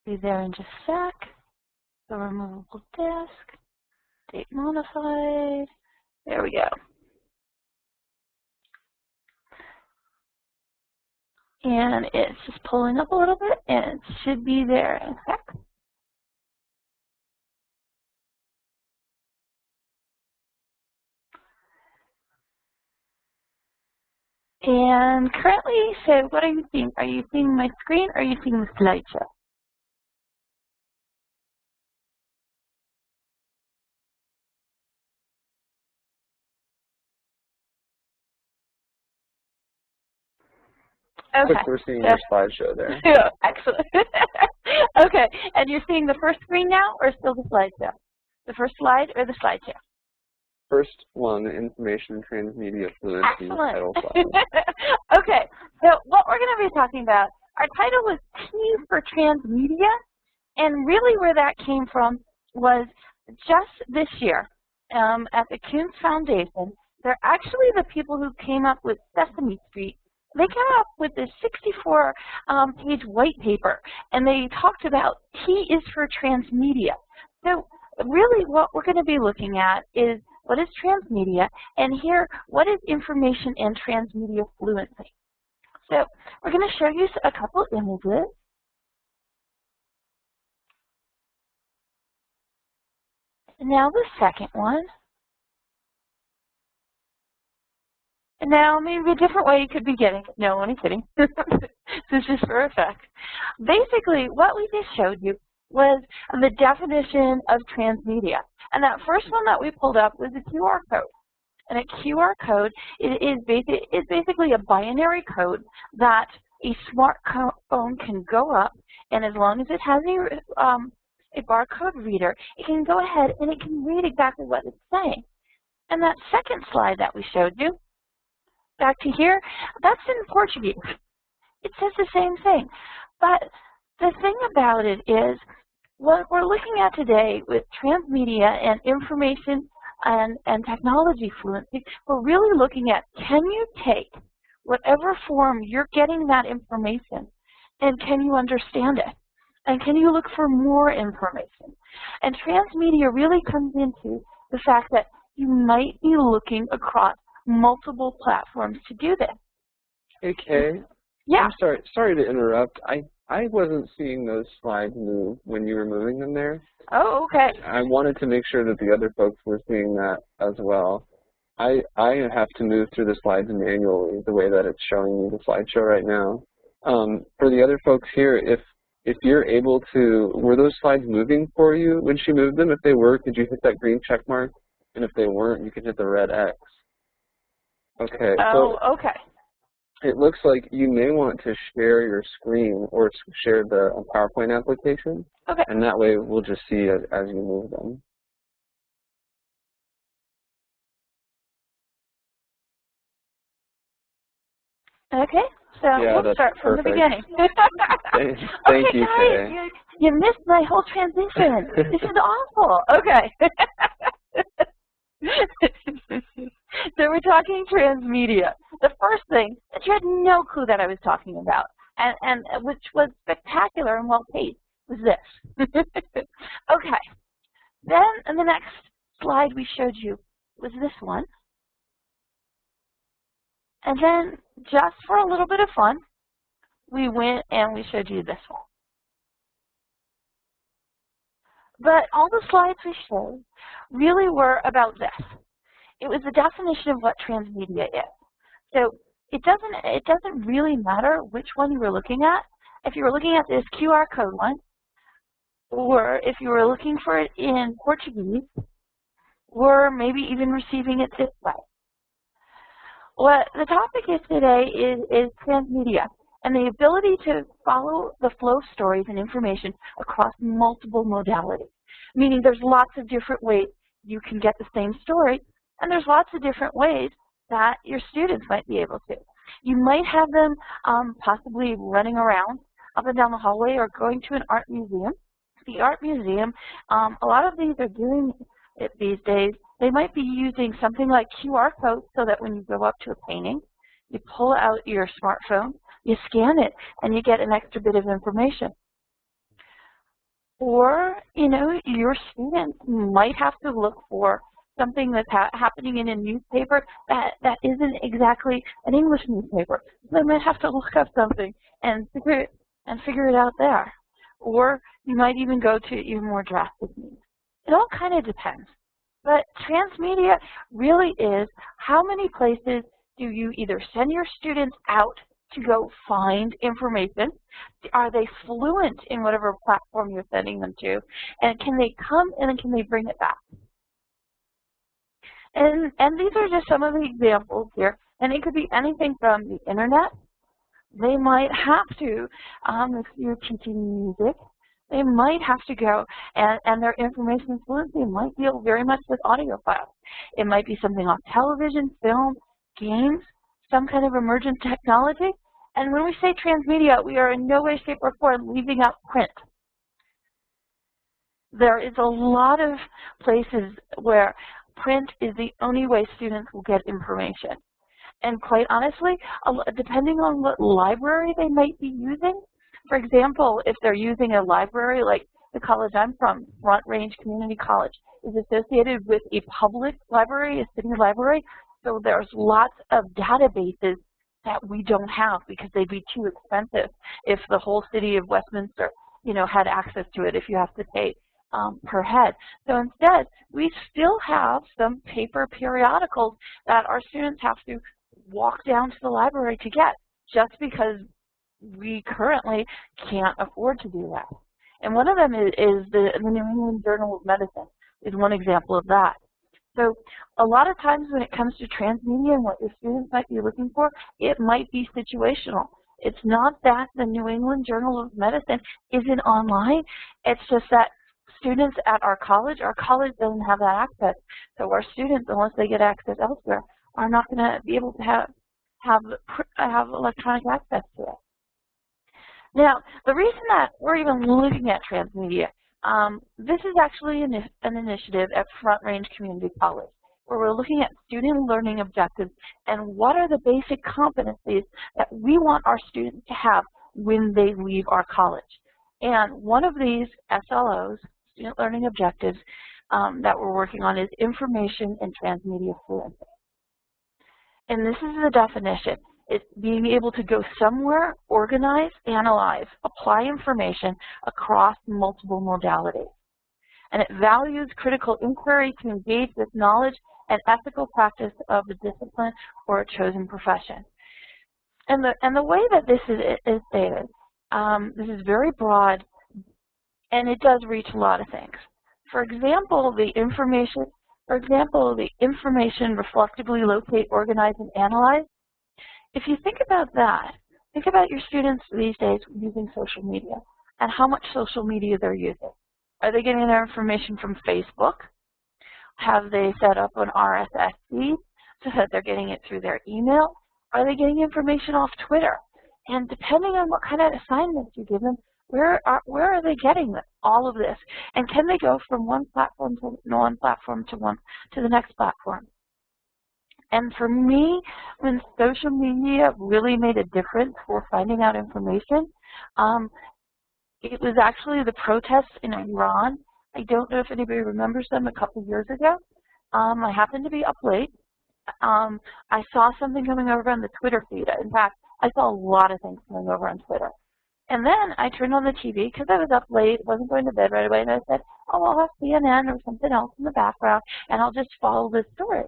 Be there in just a sec. The removable disk, date modified. There we go. And it's just pulling up a little bit, and it should be there in a sec. And currently, so what are you seeing? Are you seeing my screen or are you seeing the slideshow? Okay. We're seeing your slideshow there. Excellent. Okay, and you're seeing the first screen now or still the slideshow? The first slide or the slideshow? First one, information transmedia fluency title slide. Okay, so what we're going to be talking about, our title was T for Transmedia, and really where that came from was just this year at the Kuntz Foundation, they're actually the people who came up with Sesame Street. They came up with this 64-page white paper, and they talked about T is for transmedia. So really what we're going to be looking at is what is transmedia, and here, what is information and transmedia fluency. So we're going to show you a couple images. And now the second one. And now maybe a different way you could be getting it. No, only kidding. This is just for effect. Basically, what we just showed you was the definition of transmedia. And that first one that we pulled up was a QR code. And a QR code is basically a binary code that a smartphone can go up, and as long as it has a barcode reader, it can go ahead and it can read exactly what it's saying. And that second slide that we showed you, back to here, that's in Portuguese. It says the same thing. But the thing about it is, what we're looking at today with transmedia and information and technology fluency, we're really looking at, can you take whatever form you're getting that information, and can you understand it? And can you look for more information? And transmedia really comes into the fact that you might be looking across multiple platforms to do this. Hey, Kay. Yeah. I'm sorry to interrupt. I wasn't seeing those slides move when you were moving them there. Oh, okay. I wanted to make sure that the other folks were seeing that as well. I have to move through the slides manually the way that it's showing me the slideshow right now. For the other folks here, if you're able to, were those slides moving for you when she moved them? If they were, could you hit that green check mark? And if they weren't, you could hit the red X. Okay. Oh, so okay. It looks like you may want to share your screen or share the PowerPoint application. Okay. And that way we'll just see as you move them. Okay, so yeah, we'll start from perfect. the beginning. Thank okay, you, guys, Kay. you missed my whole transition. This is awful. Okay. So we're talking transmedia. The first thing that you had no clue that I was talking about, and which was spectacular and well paid, was this. Okay. Then in the next slide we showed you was this one. And then just for a little bit of fun, we went and we showed you this one. But all the slides we showed really were about this. It was the definition of what transmedia is. So it doesn't really matter which one you were looking at. If you were looking at this QR code one, or if you were looking for it in Portuguese, or maybe even receiving it this way. What the topic is today is transmedia and the ability to follow the flow of stories and information across multiple modalities. Meaning there's lots of different ways you can get the same story, and there's lots of different ways that your students might be able to. You might have them possibly running around up and down the hallway or going to an art museum. The art museum, a lot of these are doing it these days. They might be using something like QR codes so that when you go up to a painting, you pull out your smartphone, you scan it, and you get an extra bit of information. Or, you know, your students might have to look for something that's happening in a newspaper that isn't exactly an English newspaper. They might have to look up something and figure it out there. Or you might even go to even more drastic means. It all kind of depends. But transmedia really is how many places do you either send your students out to go find information? Are they fluent in whatever platform you're sending them to? And can they come and then can they bring it back? And these are just some of the examples here. And it could be anything from the internet. They might have to, if you're teaching music, they might have to go and their information fluency might deal very much with audio files. It might be something on television, film, games, some kind of emergent technology. And when we say transmedia, we are in no way, shape, or form leaving out print. There is a lot of places where print is the only way students will get information. And quite honestly, depending on what library they might be using, for example, if they're using a library like the college I'm from, Front Range Community College, is associated with a public library, a city library, so there's lots of databases that we don't have because they'd be too expensive if the whole city of Westminster, you know, had access to it if you have to pay per head. So instead, we still have some paper periodicals that our students have to walk down to the library to get just because we currently can't afford to do that. And one of them is the New England Journal of Medicine is one example of that. So a lot of times when it comes to transmedia and what your students might be looking for, it might be situational. It's not that the New England Journal of Medicine isn't online. It's just that students at our college doesn't have that access. So our students, unless they get access elsewhere, are not going to be able to have electronic access to it. Now, the reason that we're even looking at transmedia, this is actually an initiative at Front Range Community College, where we're looking at student learning objectives and what are the basic competencies that we want our students to have when they leave our college. And one of these SLOs, student learning objectives, that we're working on is information and transmedia fluency. And this is the definition. It's being able to go somewhere, organize, analyze, apply information across multiple modalities. And it values critical inquiry to engage with knowledge and ethical practice of a discipline or a chosen profession. And the way that this is stated, this is very broad, and it does reach a lot of things. For example, the information reflectively locate, organize, and analyze. If you think about that, think about your students these days using social media and how much social media they're using. Are they getting their information from Facebook? Have they set up an RSS feed so that they're getting it through their email? Are they getting information off Twitter? And depending on what kind of assignments you give them, where are they getting all of this? And can they go from one platform to the next platform? And for me, when social media really made a difference for finding out information, it was actually the protests in Iran. I don't know if anybody remembers them a couple of years ago. I happened to be up late. I saw something coming over on the Twitter feed. In fact, I saw a lot of things coming over on Twitter. And then I turned on the TV because I was up late, wasn't going to bed right away, and I said, oh, I'll have CNN or something else in the background, and I'll just follow this story.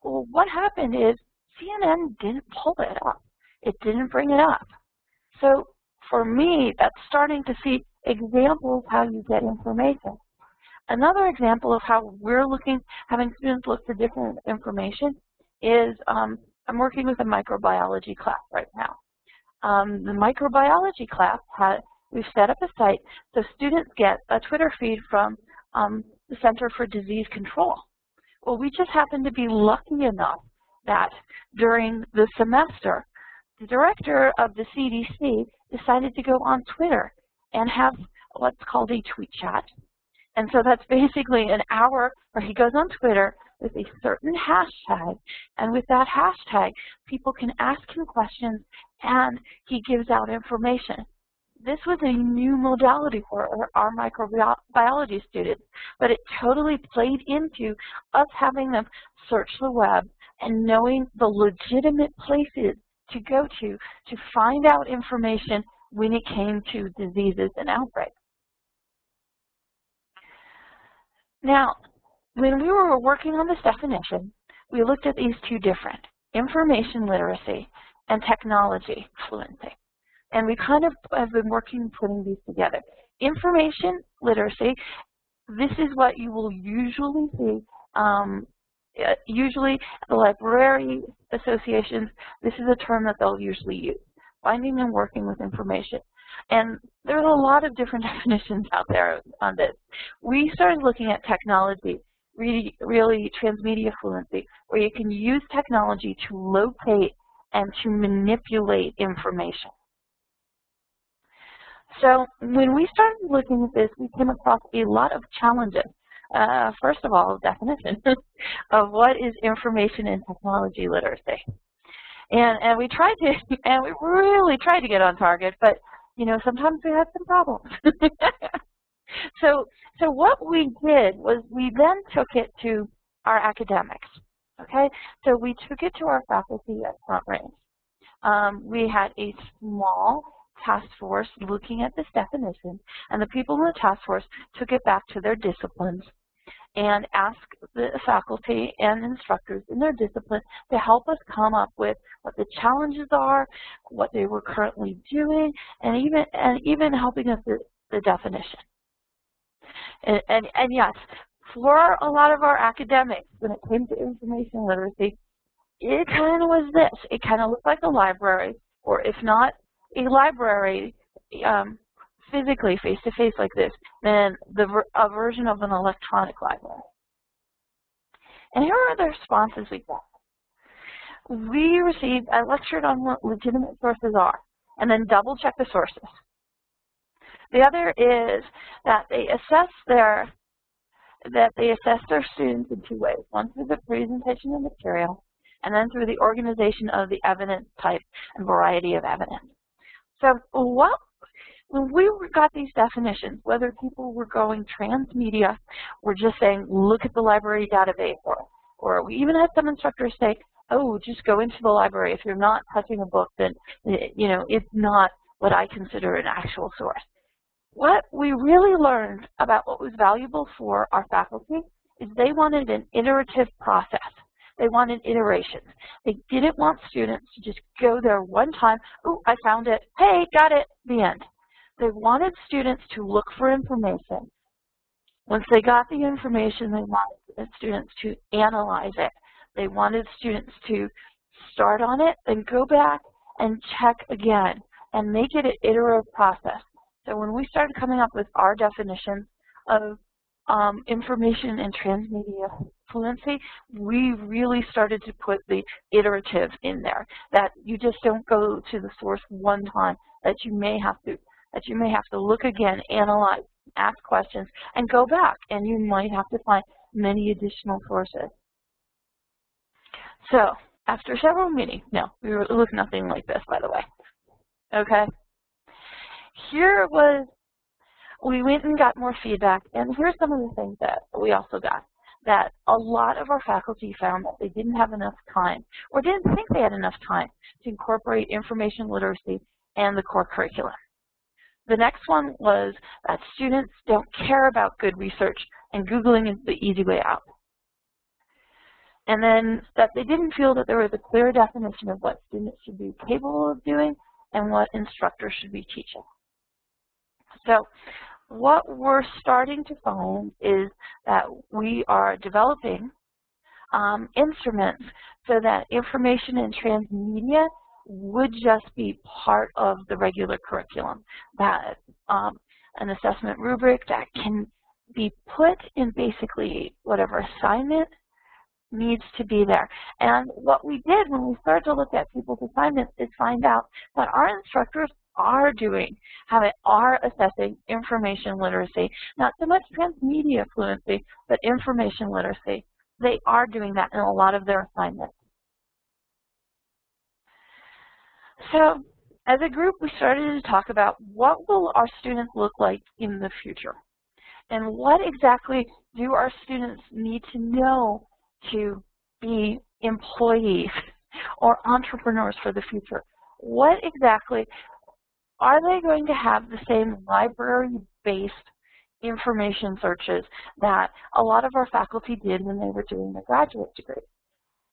Well, what happened is CNN didn't pull it up. It didn't bring it up. So for me, that's starting to see examples how you get information. Another example of how we're having students look for different information is I'm working with a microbiology class right now. The microbiology class, we've set up a site so students get a Twitter feed from the Center for Disease Control. Well, we just happen to be lucky enough that during the semester, the director of the CDC decided to go on Twitter and have what's called a tweet chat. And so that's basically an hour where he goes on Twitter with a certain hashtag, and with that hashtag, people can ask him questions and he gives out information. this was a new modality for our microbiology students, but it totally played into us having them search the web and knowing the legitimate places to go to find out information when it came to diseases and outbreaks. Now, when we were working on this definition, we looked at these two different, information literacy and technology fluency. And we kind of have been working putting these together. Information literacy, this is what you will usually see. Usually the library associations, this is a term that they'll usually use, finding and working with information. And there's a lot of different definitions out there on this. We started looking at technology, really transmedia fluency, where you can use technology to locate and to manipulate information. So when we started looking at this, we came across a lot of challenges. First of all, definition of what is information and technology literacy. And we tried to, and we really tried to get on target, but you know, sometimes we had some problems. So what we did was we then took it to our academics. Okay, so we took it to our faculty at Front Range. We had a small task force looking at this definition, and the people in the task force took it back to their disciplines and asked the faculty and instructors in their discipline to help us come up with what the challenges are, what they were currently doing, and even helping us with the definition. And yes, for a lot of our academics, when it came to information literacy, it kind of was this. It kind of looked like a library, or if not a library physically face-to-face like this, then a version of an electronic library. And here are the responses we got. We received, I lectured on what legitimate sources are, and then double-check the sources. The other is that they assess their students in two ways. One through the presentation of material, and then through the organization of the evidence type and variety of evidence. So when we got these definitions, whether people were going transmedia or just saying, look at the library database, or we even had some instructors say, oh, just go into the library. If you're not touching a book, then you know it's not what I consider an actual source. What we really learned about what was valuable for our faculty is they wanted an iterative process. They wanted iterations. They didn't want students to just go there one time, oh, I found it, hey, got it, the end. They wanted students to look for information. Once they got the information, they wanted students to analyze it. They wanted students to start on it, then go back and check again and make it an iterative process. So when we started coming up with our definitions of information and transmedia fluency, we really started to put the iterative in there, that you just don't go to the source one time, that you may have to look again, analyze, ask questions, and go back, and you might have to find many additional sources. So after several meetings, no, we look nothing like this, by the way. Okay. Here was, we went and got more feedback, and here's some of the things that we also got. That a lot of our faculty found that they didn't have enough time, or didn't think they had enough time to incorporate information literacy and the core curriculum. The next one was that students don't care about good research, and Googling is the easy way out. And then that they didn't feel that there was a clear definition of what students should be capable of doing and what instructors should be teaching. So what we're starting to find is that we are developing instruments so that information and transmedia would just be part of the regular curriculum, that an assessment rubric that can be put in basically whatever assignment needs to be there. And what we did when we started to look at people's assignments is find out that our instructors are assessing information literacy, not so much transmedia fluency, but information literacy. They are doing that in a lot of their assignments. So As a group, we started to talk about what will our students look like in the future, and what exactly do our students need to know to be employees or entrepreneurs for the future. What exactly are they going to have the same library-based information searches that a lot of our faculty did when they were doing their graduate degree?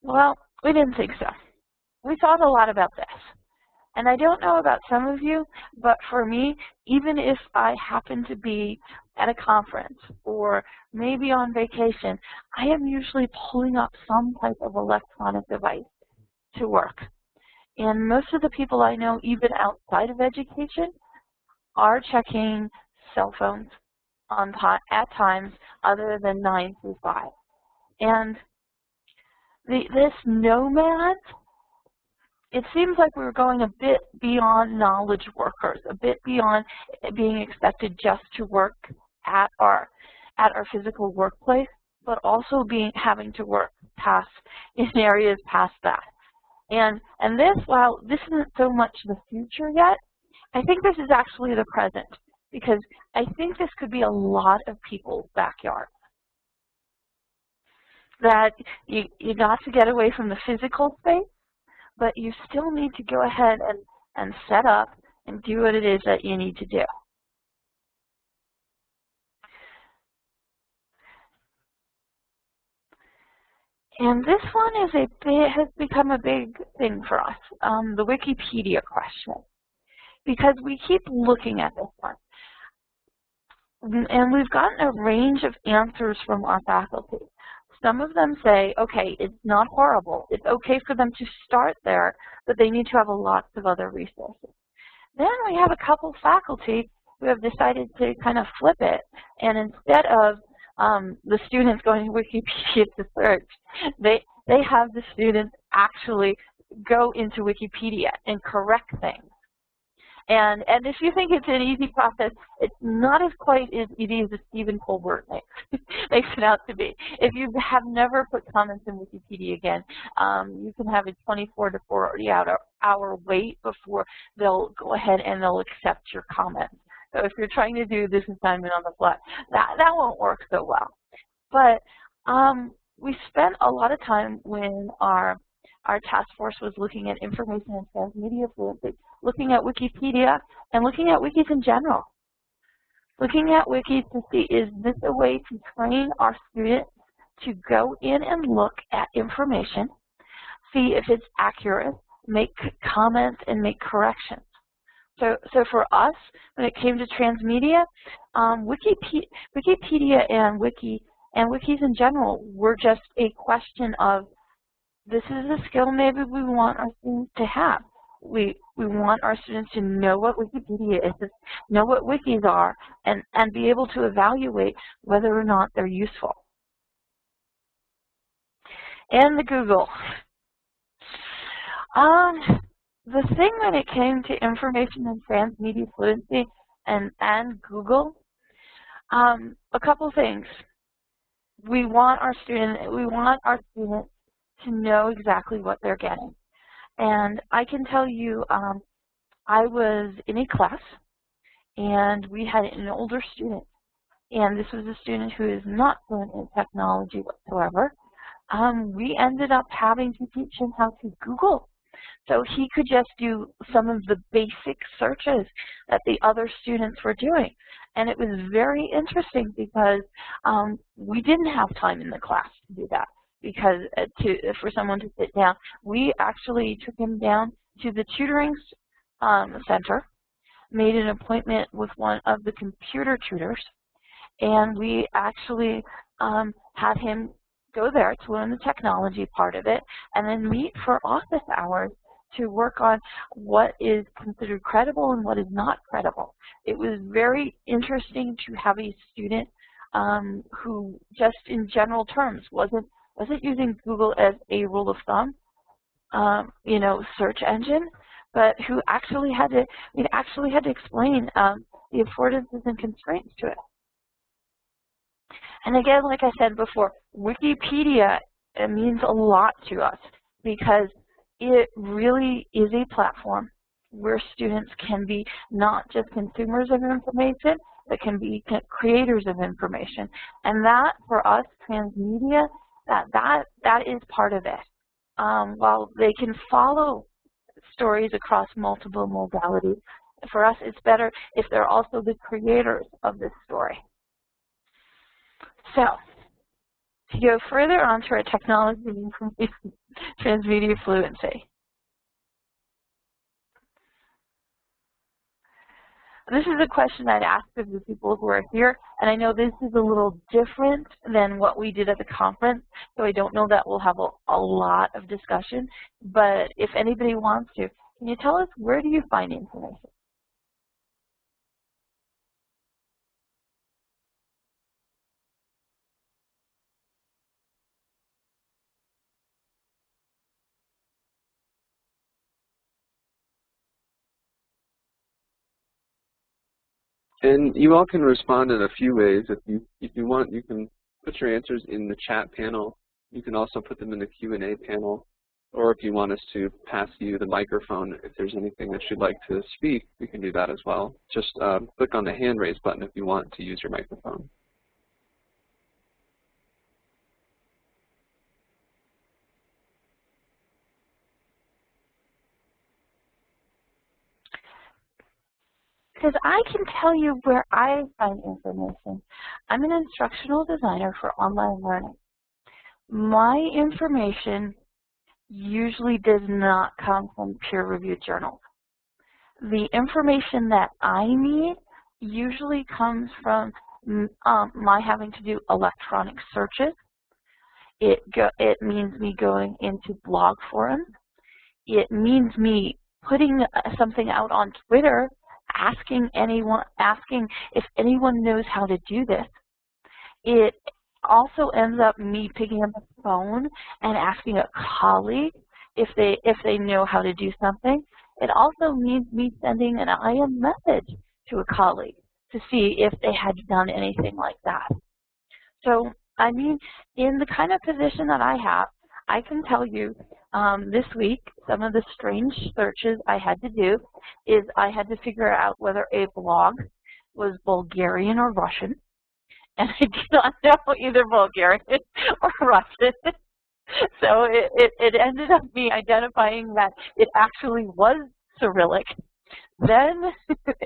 Well, we didn't think so. We thought a lot about this. And I don't know about some of you, but for me, even if I happen to be at a conference or maybe on vacation, I am usually pulling up some type of electronic device to work. And most of the people I know, even outside of education, are checking cell phones at times other than 9 through 5. And this nomad, it seems like we were going a bit beyond knowledge workers, a bit beyond being expected just to work at our physical workplace, but also having to work in areas past that. And this, while this isn't so much the future yet, I think this is actually the present, because I think this could be a lot of people's backyard. That you got to get away from the physical space, but you still need to go ahead and set up and do what it is that you need to do. And this one has become a big thing for us, the Wikipedia question, because we keep looking at this one. And we've gotten a range of answers from our faculty. Some of them say, okay, it's not horrible. It's okay for them to start there, but they need to have lots of other resources. Then we have a couple faculty who have decided to kind of flip it, and instead of the students going to Wikipedia to search, they have the students actually go into Wikipedia and correct things. And if you think it's an easy process, it's not quite as easy as Stephen Colbert makes it out to be. If you have never put comments in Wikipedia again, you can have a 24 to 40 hour wait before they'll go ahead and they'll accept your comments. So if you're trying to do this assignment on the fly, that won't work so well. But we spent a lot of time when our task force was looking at information and transmedia fluency, looking at Wikipedia and looking at wikis in general. Looking at wikis to see, is this a way to train our students to go in and look at information, see if it's accurate, make comments, and make corrections. So for us, when it came to transmedia, Wikipedia and wikis in general were just a question of, this is a skill maybe we want our students to have. We want our students to know what Wikipedia is, know what wikis are, and be able to evaluate whether or not they're useful. And the Google. The thing when it came to information and transmedia fluency and Google, a couple things. We want our students to know exactly what they're getting. And I can tell you, I was in a class, and we had an older student, and this was a student who is not fluent in technology whatsoever. We ended up having to teach him how to Google. So he could just do some of the basic searches that the other students were doing. And it was very interesting because we didn't have time in the class to do that. Because for someone to sit down, we actually took him down to the tutoring center, made an appointment with one of the computer tutors, and we actually had him go there to learn the technology part of it, and then meet for office hours to work on what is considered credible and what is not credible. It was very interesting to have a student who just in general terms wasn't using Google as a rule of thumb, search engine, but who actually had to explain the affordances and constraints to it. And again, like I said before, Wikipedia means a lot to us because it really is a platform. where students can be not just consumers of information, but can be creators of information. And that, for us, Transmedia, that is part of it. While they can follow stories across multiple modalities, for us it's better if they're also the creators of this story. So, to go further onto our technology and information transmedia fluency. This is a question I'd ask of the people who are here, and I know this is a little different than what we did at the conference, so I don't know that we'll have a lot of discussion, but if anybody wants to, can you tell us, where do you find information? And you all can respond in a few ways. If you want, you can put your answers in the chat panel. You can also put them in the Q&A panel. Or if you want us to pass you the microphone, if there's anything that you'd like to speak, we can do that as well. Just click on the hand raise button if you want to use your microphone. Because I can tell you where I find information. I'm an instructional designer for online learning. My information usually does not come from peer-reviewed journals. The information that I need usually comes from my having to do electronic searches. It means me going into blog forums. It means me putting something out on Twitter, asking if anyone knows how to do this. It also ends up me picking up the phone and asking a colleague if they know how to do something. It also means me sending an IM message to a colleague to see if they had done anything like that. So, I mean, in the kind of position that I have, I can tell you this week, some of the strange searches I had to do is I had to figure out whether a blog was Bulgarian or Russian. And I did not know either Bulgarian or Russian. So it ended up me identifying that it actually was Cyrillic. Then,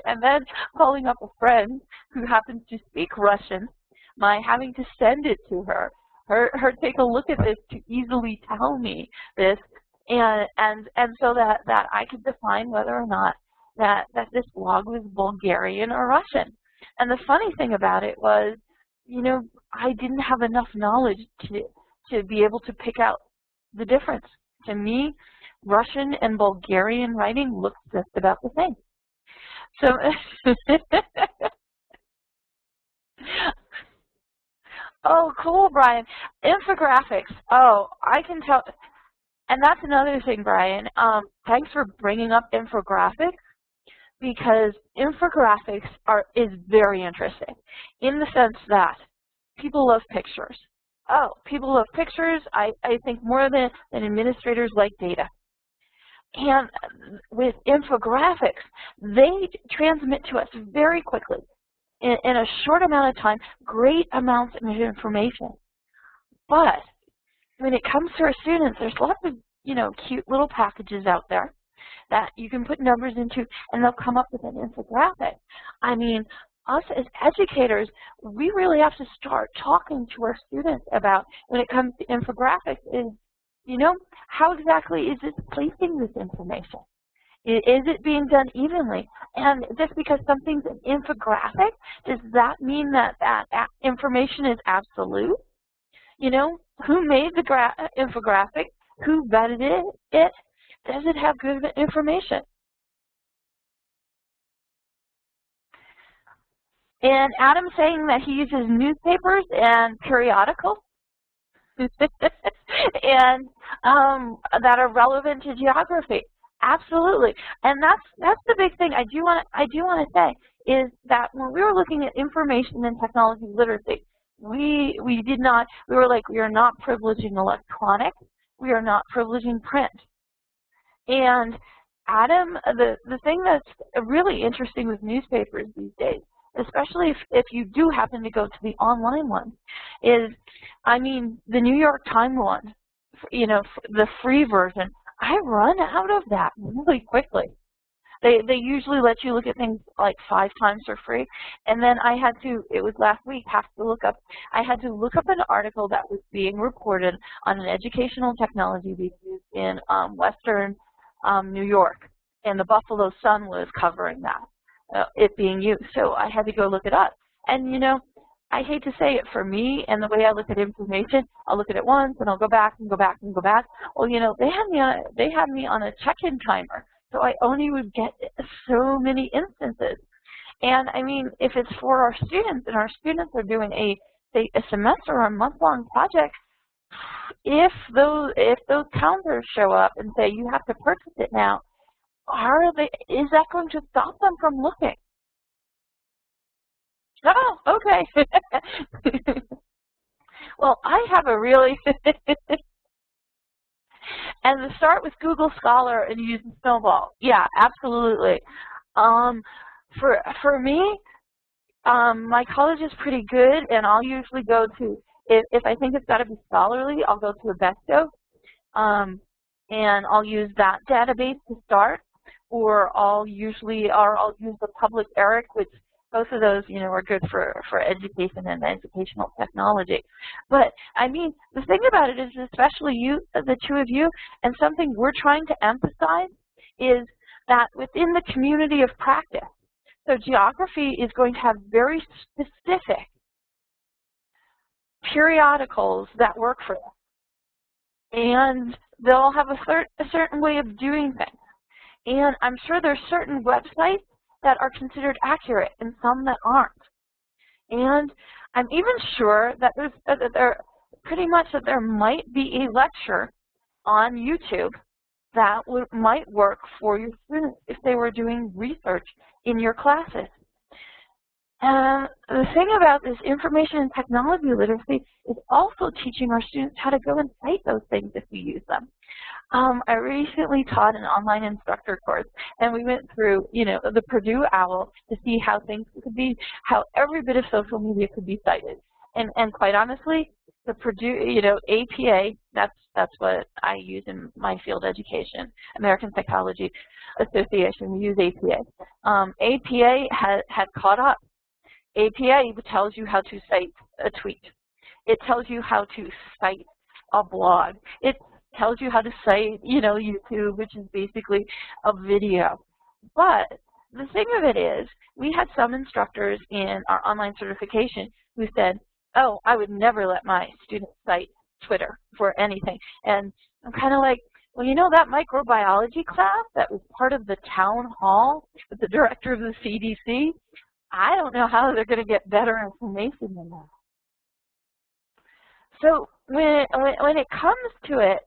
and then calling up a friend who happens to speak Russian, my having to send it to her take a look at this to easily tell me this, and so that I could define whether or not that this blog was Bulgarian or Russian. And the funny thing about it was, you know, I didn't have enough knowledge to be able to pick out the difference. To me, Russian and Bulgarian writing looks just about the same. So, oh, cool, Brian. Infographics. Oh, I can tell. And that's another thing, Brian. Thanks for bringing up infographics, because infographics is very interesting in the sense that people love pictures. Oh, people love pictures. I think more than administrators like data. And with infographics, they transmit to us very quickly, in a short amount of time, great amounts of information. But when it comes to our students, there's lots of, you know, cute little packages out there that you can put numbers into, and they'll come up with an infographic. I mean, us as educators, we really have to start talking to our students about, when it comes to infographics, is, you know, how exactly is it placing this information? Is it being done evenly? And just because something's an infographic, does that mean that information is absolute? You know, who made the infographic? Who vetted it? Does it have good information? And Adam's saying that he uses newspapers and periodicals and that are relevant to geography. Absolutely, and that's the big thing I do want to say is that when we were looking at information and technology literacy, we were like, we are not privileging electronic, we are not privileging print. And Adam, the thing that's really interesting with newspapers these days, especially if you do happen to go to the online one, is, I mean, the New York Times one, you know, the free version, I run out of that really quickly. They usually let you look at things like 5 times for free, and then I had to, it was last week, I had to look up an article that was being reported on an educational technology being used in Western New York, and the Buffalo Sun was covering that, it being used. So I had to go look it up. And you know, I hate to say it, for me and the way I look at information, I'll look at it once and I'll go back and go back and go back. Well, you know, they had me on a check-in timer, so I only would get so many instances. And I mean, if it's for our students and our students are doing say a semester or a month-long project, if those counters show up and say you have to purchase it now, is that going to stop them from looking? Oh, okay. Well, I have a really and to start with Google Scholar and use Snowball. Yeah, absolutely. For me, my college is pretty good, and I'll usually go to, if I think it's got to be scholarly, I'll go to Abesto, and I'll use that database to start, or I'll use the public ERIC, which both of those, you know, are good for education and educational technology. But I mean, the thing about it is, especially you, the two of you, and something we're trying to emphasize is that within the community of practice, so geography is going to have very specific periodicals that work for them. And they'll have a certain way of doing things. And I'm sure there's certain websites that are considered accurate and some that aren't. And I'm even sure that there might be a lecture on YouTube that might work for your students if they were doing research in your classes. And the thing about this information and technology literacy is also teaching our students how to go and cite those things if we use them. I recently taught an online instructor course, and we went through, you know, the Purdue OWL to see how things could be, how every bit of social media could be cited. And quite honestly, the Purdue, you know, APA, that's what I use in my field education, American Psychology Association, we use APA. APA had caught up. APA tells you how to cite a tweet. It tells you how to cite a blog. It tells you how to cite, you know, YouTube, which is basically a video. But the thing of it is, we had some instructors in our online certification who said, oh, I would never let my students cite Twitter for anything. And I'm kind of like, well, you know, that microbiology class that was part of the town hall with the director of the CDC, I don't know how they're going to get better information than that. So when it comes to it,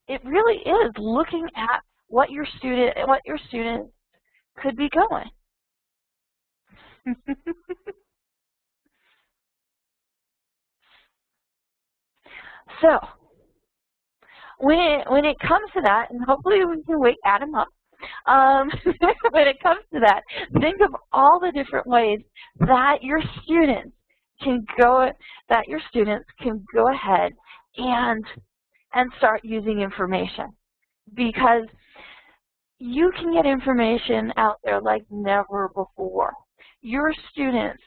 it really is looking at what your students could be going. So when it comes to that, and hopefully we can wake Adam up. When it comes to that, think of all the different ways that your students can go ahead and start using information, because you can get information out there like never before. Your students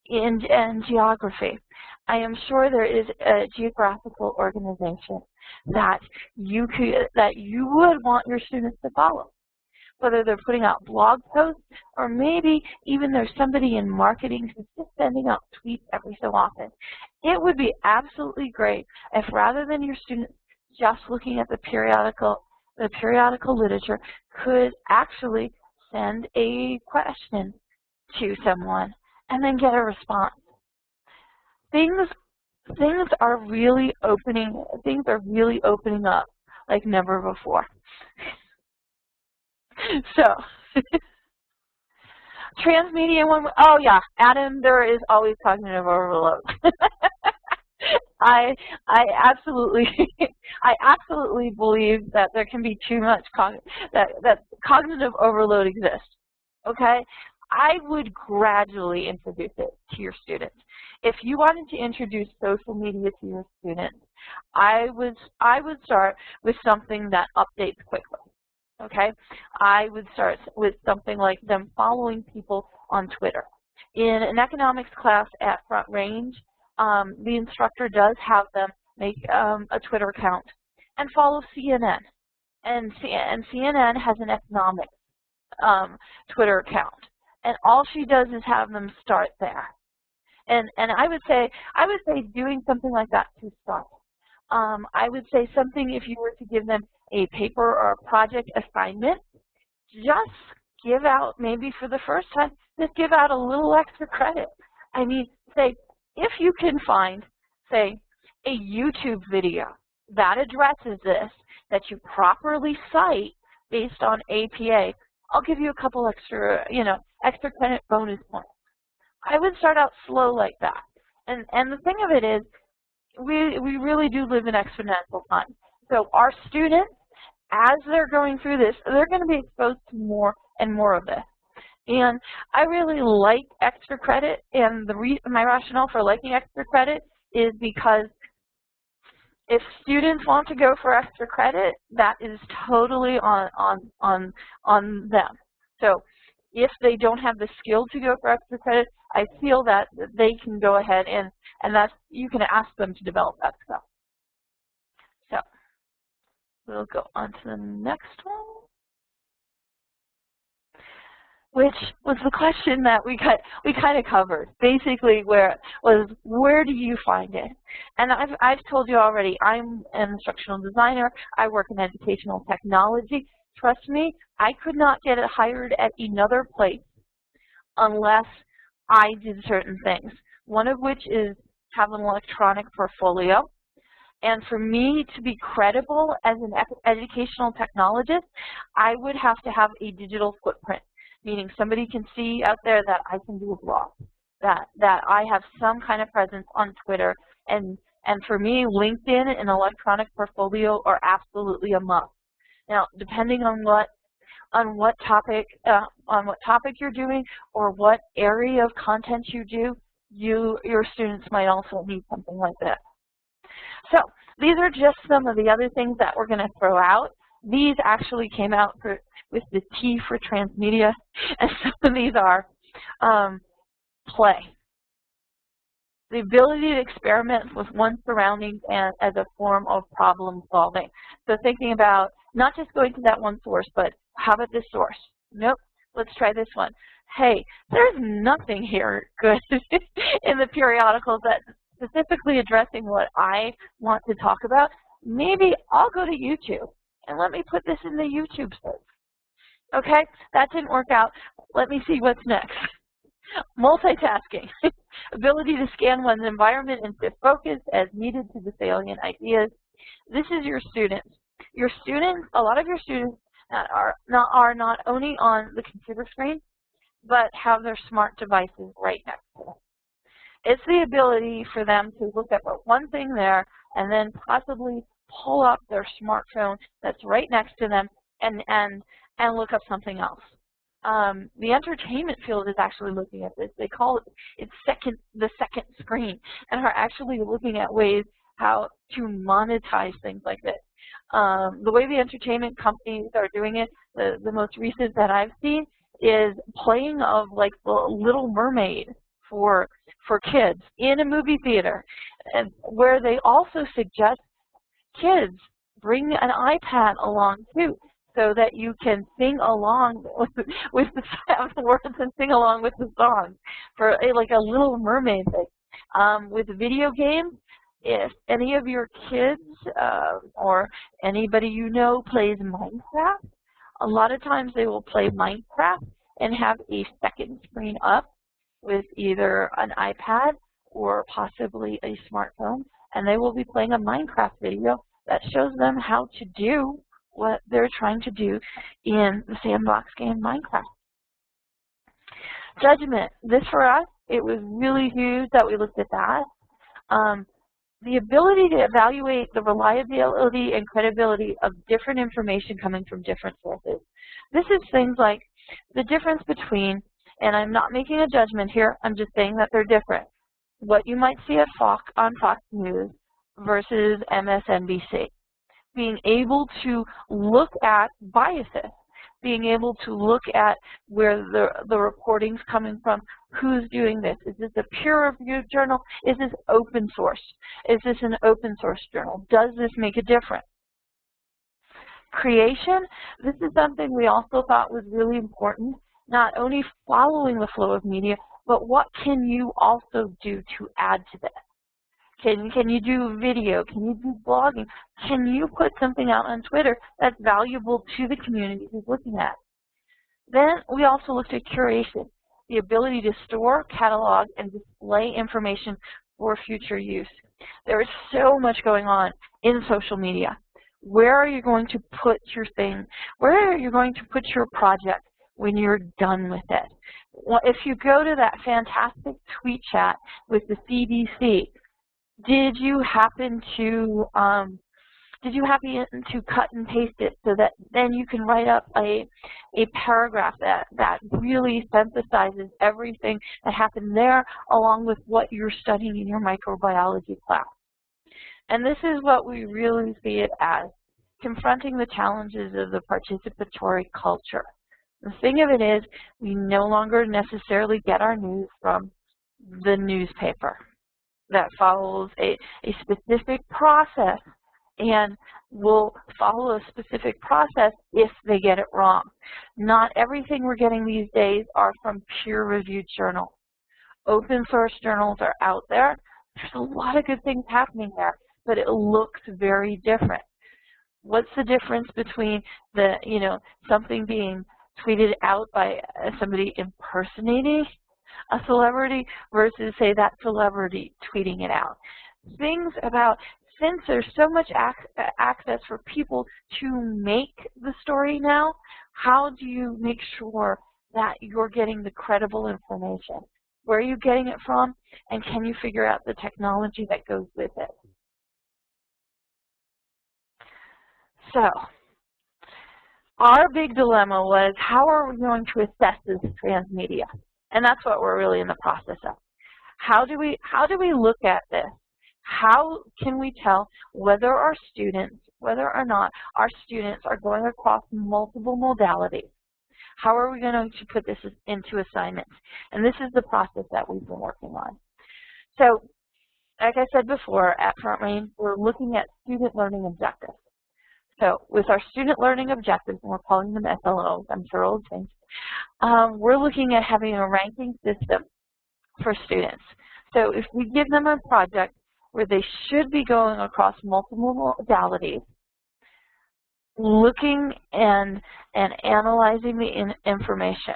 in geography, I am sure there is a geographical organization that you would want your students to follow, whether they're putting out blog posts, or maybe even there's somebody in marketing who's just sending out tweets every so often. It would be absolutely great if, rather than your students just looking at the periodical literature, could actually send a question to someone and then get a response. Things are really opening up like never before. So, Transmedia one, oh yeah, Adam, there is always cognitive overload. I I absolutely I absolutely believe that there can be too much that cognitive overload exists. Okay, I would gradually introduce it to your students. If you wanted to introduce social media to your students, I would start with something that updates quickly. Okay, I would start with something like them following people on Twitter. In an economics class at Front Range, the instructor does have them make a Twitter account and follow CNN. And CNN has an economics Twitter account. And all she does is have them start there. And I would say doing something like that to start. I would say something if you were to give them a paper or a project assignment, just give out, maybe for the first time, just give out a little extra credit. I mean, say, if you can find, say, a YouTube video that addresses this, that you properly cite based on APA, I'll give you a couple extra, extra credit bonus points. I would start out slow like that. And the thing of it is, we really do live in exponential time. So our students, as they're going through this, they're going to be exposed to more and more of this. And I really like extra credit, and my rationale for liking extra credit is because if students want to go for extra credit, that is totally on them. So if they don't have the skill to go for extra credit, I feel that they can go ahead and you can ask them to develop that stuff. So we'll go on to the next one, which was the question that we kind of covered. Basically, where do you find it? And I've told you already, I'm an instructional designer. I work in educational technology. Trust me, I could not get it hired at another place unless I did certain things. One of which is have an electronic portfolio. And for me to be credible as an educational technologist, I would have to have a digital footprint, meaning somebody can see out there that I can do a blog, that I have some kind of presence on Twitter. And for me, LinkedIn and electronic portfolio are absolutely a must. Now, depending on what topic you're doing or what area of content you do, your students might also need something like that. So these are just some of the other things that we're going to throw out. These actually came out with the T for Transmedia, and some of these are play. The ability to experiment with one's surroundings and as a form of problem solving. So thinking about not just going to that one source, but how about this source? Nope, let's try this one. Hey, there's nothing here good in the periodicals that specifically addressing what I want to talk about. Maybe I'll go to YouTube and let me put this in the YouTube search. Okay, that didn't work out. Let me see what's next. Multitasking, ability to scan one's environment and shift focus as needed to the salient ideas. This is your students. Your students, a lot of your students are not only on the computer screen, but have their smart devices right next to them. It's the ability for them to look at one thing there and then possibly pull up their smartphone that's right next to them and look up something else. The entertainment field is actually looking at this. They call it the second screen, and are actually looking at ways how to monetize things like this. The way the entertainment companies are doing it, the most recent that I've seen is playing of like the Little Mermaid for kids in a movie theater, and where they also suggest kids bring an iPad along too, so that you can sing along with the words and sing along with the song for like a Little Mermaid thing. With video games, if any of your kids or anybody you know plays Minecraft, a lot of times they will play Minecraft and have a second screen up with either an iPad or possibly a smartphone, and they will be playing a Minecraft video that shows them how to do what they're trying to do in the sandbox game Minecraft. Judgment. This for us, it was really huge that we looked at that. the ability to evaluate the reliability and credibility of different information coming from different sources. This is things like the difference between, and I'm not making a judgment here, I'm just saying that they're different, what you might see at on Fox News versus MSNBC. Being able to look at biases, being able to look at where the reporting's coming from, who's doing this. Is this a peer-reviewed journal? Is this open source? Is this an open source journal? Does this make a difference? Creation, this is something we also thought was really important, not only following the flow of media, but what can you also do to add to this? Can you do video? Can you do blogging? Can you put something out on Twitter that's valuable to the community who's looking at? Then we also looked at curation, the ability to store, catalog, and display information for future use. There is so much going on in social media. Where are you going to put your thing? Where are you going to put your project when you're done with it? Well, if you go to that fantastic tweet chat with the CDC, did you happen to cut and paste it so that then you can write up a paragraph that really synthesizes everything that happened there along with what you're studying in your microbiology class? And this is what we really see it as, confronting the challenges of the participatory culture. The thing of it is, we no longer necessarily get our news from the newspaper that follows a specific process and will follow a specific process if they get it wrong. Not everything we're getting these days are from peer-reviewed journals. Open source journals are out there. There's a lot of good things happening there, but it looks very different. What's the difference between something being tweeted out by somebody impersonating a celebrity versus, say, that celebrity tweeting it out? Things about, since there's so much access for people to make the story now, how do you make sure that you're getting the credible information? Where are you getting it from? And can you figure out the technology that goes with it? So, our big dilemma was, how are we going to assess this transmedia? And that's what we're really in the process of. How do we look at this? How can we tell whether or not our students are going across multiple modalities? How are we going to put this into assignments? And this is the process that we've been working on. So, like I said before, at Front Range, we're looking at student learning objectives. So, with our student learning objectives, and we're calling them SLOs, I'm sure it'll change, we're looking at having a ranking system for students. So, if we give them a project where they should be going across multiple modalities, looking and analyzing the information,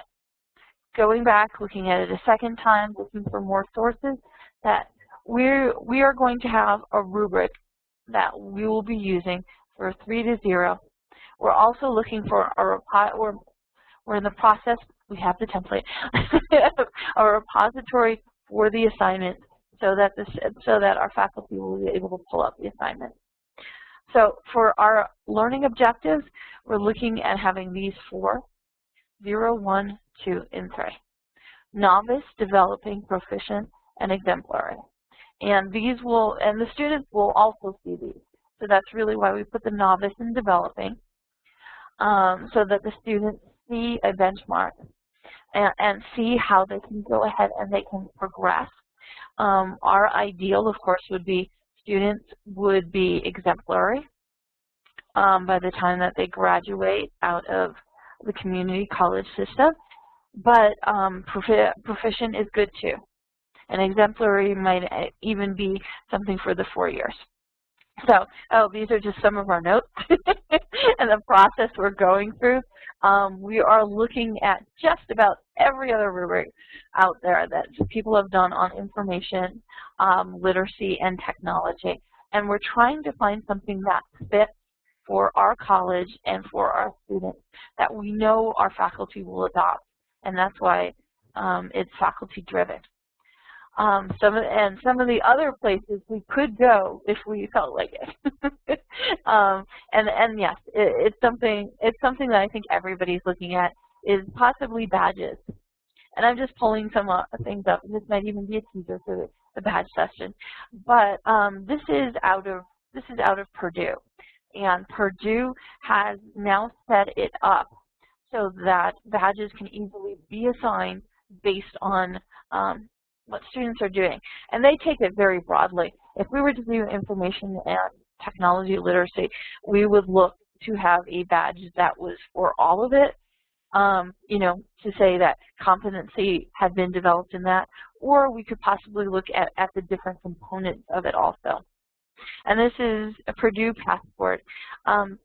going back, looking at it a second time, looking for more sources, that we are going to have a rubric that we will be using for 3 to 0. We're also looking for we're in the process, we have the template, a repository for the assignment so that our faculty will be able to pull up the assignment. So for our learning objectives, we're looking at having these 4, 0, 1, 2, and 3. Novice, developing, proficient, and exemplary. And the students will also see these. So that's really why we put the novice and developing, so that the students see a benchmark and see how they can go ahead and they can progress. Our ideal, of course, would be students would be exemplary by the time that they graduate out of the community college system, but proficient is good too. And exemplary might even be something for the 4 years. So, these are just some of our notes and the process we're going through. We are looking at just about every other rubric out there that people have done on information, literacy, and technology. And we're trying to find something that fits for our college and for our students that we know our faculty will adopt. And that's why it's faculty driven. some of the other places we could go if we felt like it. And yes, it's something that I think everybody's looking at, is possibly badges. And I'm just pulling some things up. This might even be a teaser for the badge session. But this is out of Purdue, and Purdue has now set it up so that badges can easily be assigned based on what students are doing. And they take it very broadly. If we were to do information and technology literacy, we would look to have a badge that was for all of it, you know, to say that competency had been developed in that, or we could possibly look at the different components of it also. And this is a Purdue Passport.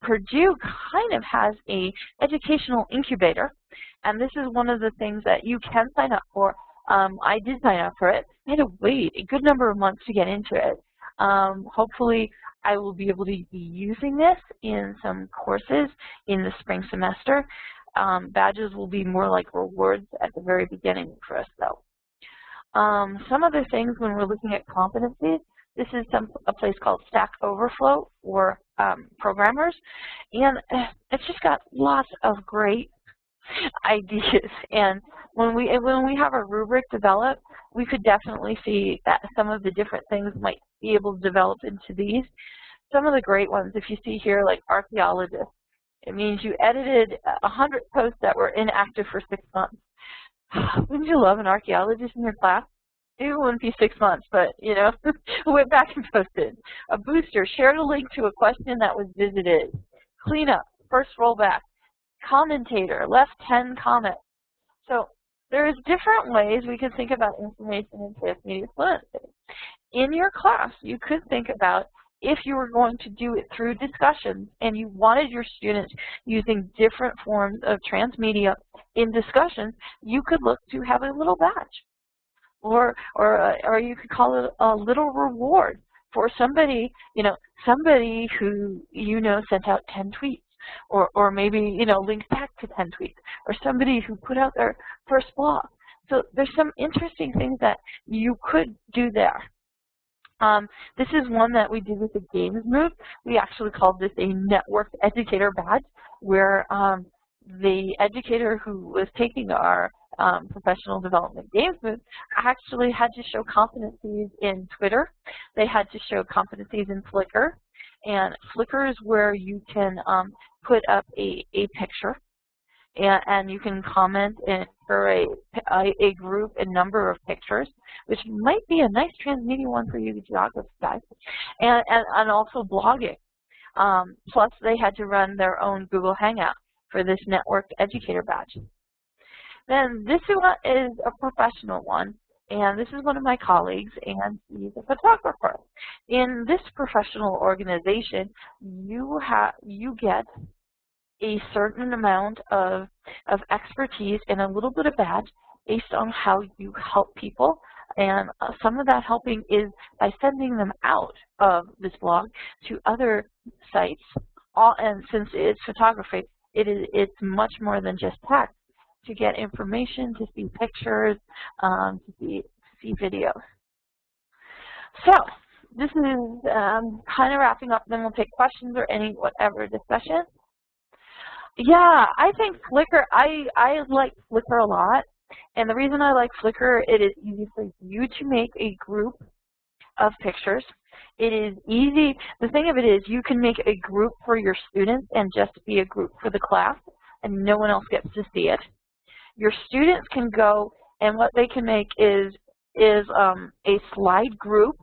Purdue kind of has a educational incubator, and this is one of the things that you can sign up for. I did sign up for it. I had to wait a good number of months to get into it. Hopefully I will be able to be using this in some courses in the spring semester. Badges will be more like rewards at the very beginning for us though. Some other things when we're looking at competencies, this is a place called Stack Overflow for programmers, and it's just got lots of great ideas. And when we have a rubric developed, we could definitely see that some of the different things might be able to develop into these. Some of the great ones, if you see here, like archaeologist, it means you edited 100 posts that were inactive for 6 months. Wouldn't you love an archaeologist in your class? It wouldn't be 6 months, but, you know, went back and posted. A booster shared a link to a question that was visited. Cleanup, first rollback. Commentator left 10 comments. So there's different ways we can think about information in transmedia fluency. In your class, you could think about if you were going to do it through discussions and you wanted your students using different forms of transmedia in discussions, you could look to have a little badge. Or you could call it a little reward for somebody, you know, somebody who, you know, sent out 10 tweets. Or maybe, you know, linked back to 10 tweets, or somebody who put out their first blog. So there's some interesting things that you could do there. This is one that we did with the games move. We actually called this a networked educator badge, where the educator who was taking our professional development games move actually had to show competencies in Twitter. They had to show competencies in Flickr. And Flickr is where you can put up a picture, and you can comment for a group, a number of pictures, which might be a nice transmedia one for you geography guys, and also blogging. Plus, they had to run their own Google Hangout for this networked educator badge. Then this one is a professional one. And this is one of my colleagues, and he's a photographer. In this professional organization, you get a certain amount of expertise and a little bit of badge based on how you help people. And some of that helping is by sending them out of this blog to other sites. And since it's photography, it's much more than just text. To get information, to see pictures, to see videos. So this is kind of wrapping up. Then we'll take questions or any whatever discussion. Yeah, I think Flickr. I like Flickr a lot, and the reason I like Flickr, it is easy for you to make a group of pictures. It is easy. The thing of it is, you can make a group for your students and just be a group for the class, and no one else gets to see it. Your students can go, and what they can make is a slide group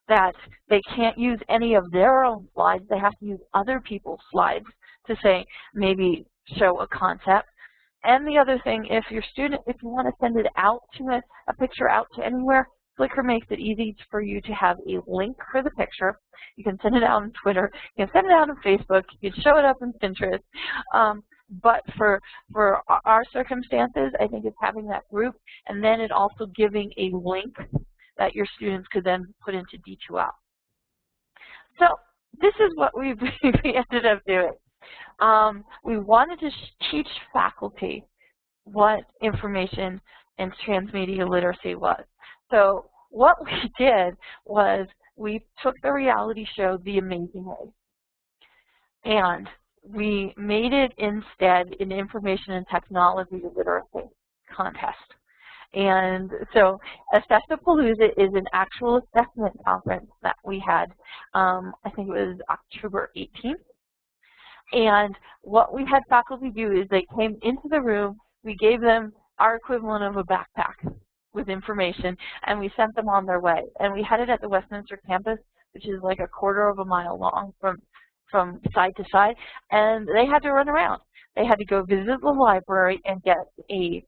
that they can't use any of their own slides. They have to use other people's slides to say, maybe show a concept. And the other thing, if you want to send it out to a picture out to anywhere, Flickr makes it easy for you to have a link for the picture. You can send it out on Twitter. You can send it out on Facebook. You can show it up on Pinterest. But for our circumstances, I think it's having that group, and then it also giving a link that your students could then put into D2L. So this is what we ended up doing. We wanted to teach faculty what information and transmedia literacy was. So what we did was we took the reality show The Amazing Race, and we made it instead an information and technology literacy contest. And so Assessapalooza is an actual assessment conference that we had, I think it was October 18th. And what we had faculty do is they came into the room, we gave them our equivalent of a backpack with information, and we sent them on their way. And we had it at the Westminster campus, which is like a quarter of a mile long from side to side, and they had to run around. They had to go visit the library and get a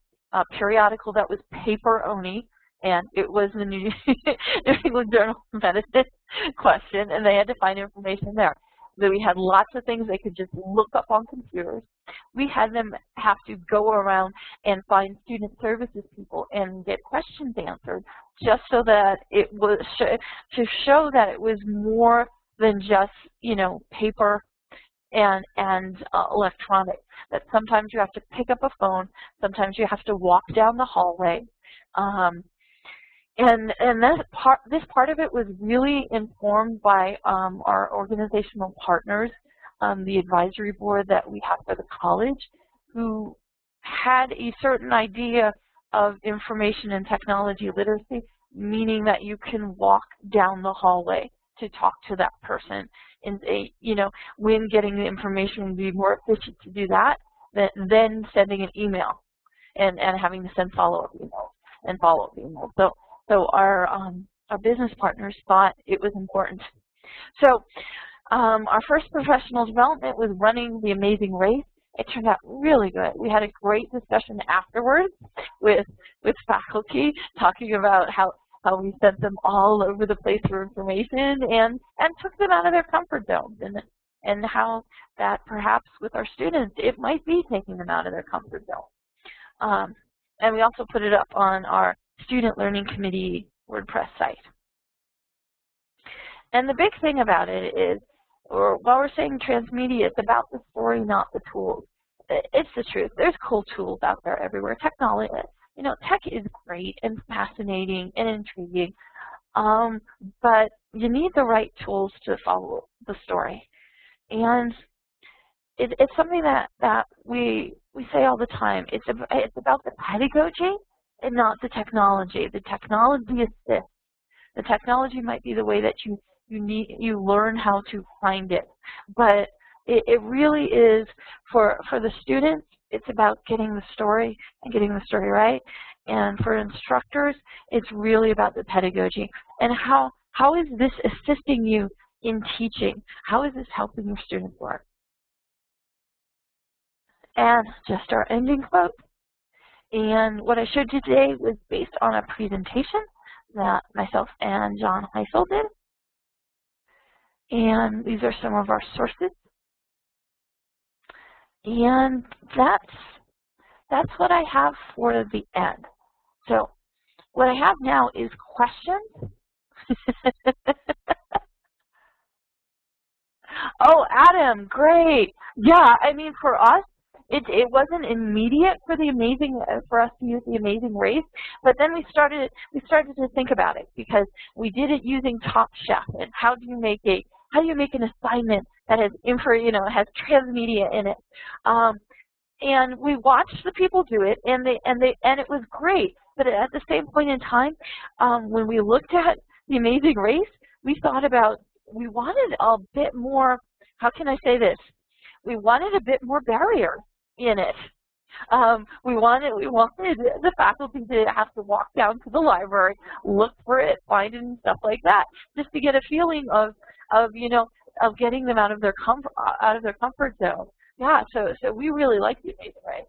periodical that was paper only, and it was the New England Journal of Medicine question, and they had to find information there. So we had lots of things they could just look up on computers. We had them have to go around and find student services people and get questions answered, just so that it was to show that it was more than just, you know, paper and electronic. That sometimes you have to pick up a phone, sometimes you have to walk down the hallway. And this part of it was really informed by our organizational partners, the advisory board that we have for the college, who had a certain idea of information and technology literacy, meaning that you can walk down the hallway to talk to that person. And you know, when getting the information would be more efficient to do that than sending an email and having to send follow-up emails and follow-up emails. So our business partners thought it was important. So our first professional development was running The Amazing Race. It turned out really good. We had a great discussion afterwards with faculty talking about how we sent them all over the place for information and took them out of their comfort zones, and how that perhaps with our students it might be taking them out of their comfort zone. And we also put it up on our Student Learning Committee WordPress site. And the big thing about it is, or while we're saying transmedia, it's about the story, not the tools. It's the truth. There's cool tools out there everywhere. Technology, you know, tech is great and fascinating and intriguing, but you need the right tools to follow the story. And it's something that we say all the time. It's about the pedagogy and not the technology. The technology assists. The technology might be the way that you learn how to find it, but it really is for the students. It's about getting the story and getting the story right, and for instructors, it's really about the pedagogy and how is this assisting you in teaching? How is this helping your students learn? And just our ending quote. And what I showed you today was based on a presentation that myself and John Heisel did. And these are some of our sources. And that's what I have for the end. So what I have now is questions. Oh, Adam, great. Yeah, I mean, for us, it wasn't immediate for us to use The Amazing Race, but then we started to think about it because we did it using Top Chef. And how do you make an assignment that has has transmedia in it? And we watched the people do it, and it was great. But at the same point in time, when we looked at The Amazing Race, we wanted a bit more. How can I say this? We wanted a bit more barrier in it. We wanted the faculty to have to walk down to the library, look for it, find it, and stuff like that, just to get a feeling of getting them out of their comfort zone. Yeah, so we really like The Amazing Race.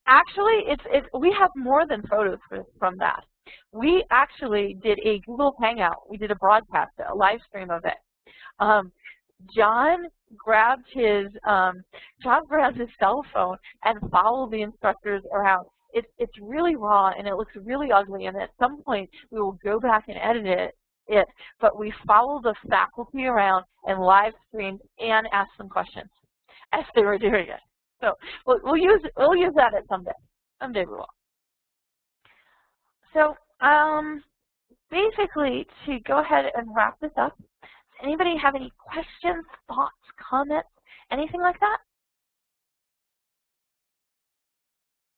Actually, we have more than photos from that. We actually did a Google Hangout. We did a broadcast, a live stream of it. John grabbed his cell phone and followed the instructors around. It's really raw and it looks really ugly, and at some point we will go back and edit it. But we followed the faculty around and live streamed and asked them questions as they were doing it. So we'll use that at someday. Someday we will. So basically, basically, to go ahead and wrap this up, does anybody have any questions, thoughts, comments, anything like that?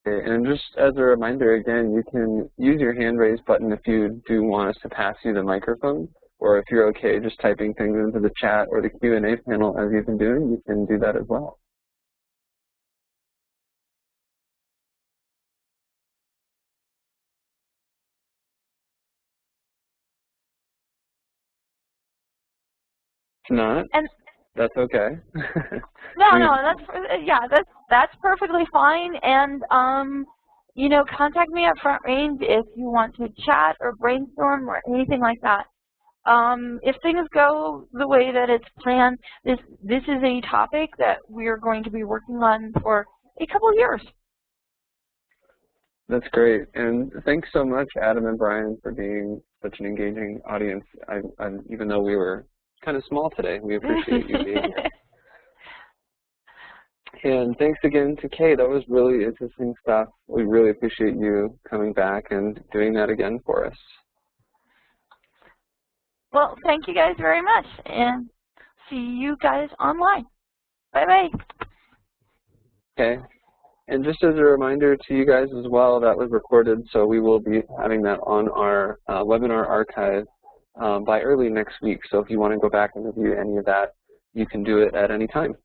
Okay, and just as a reminder, again, you can use your hand raise button if you do want us to pass you the microphone, or if you're okay just typing things into the chat or the Q&A panel as you've been doing, you can do that as well. If not, And that's okay. no, that's perfectly fine. And you know, contact me at Front Range if you want to chat or brainstorm or anything like that. If things go the way that it's planned, this is a topic that we are going to be working on for a couple of years. That's great, and thanks so much, Adam and Brian, for being such an engaging audience. Even though we were kind of small today, we appreciate you being here. And thanks again to Kay. That was really interesting stuff. We really appreciate you coming back and doing that again for us. Well, thank you guys very much, and see you guys online. Bye-bye. Okay. And just as a reminder to you guys as well, that was recorded, so we will be having that on our webinar archive by early next week. So if you want to go back and review any of that, you can do it at any time.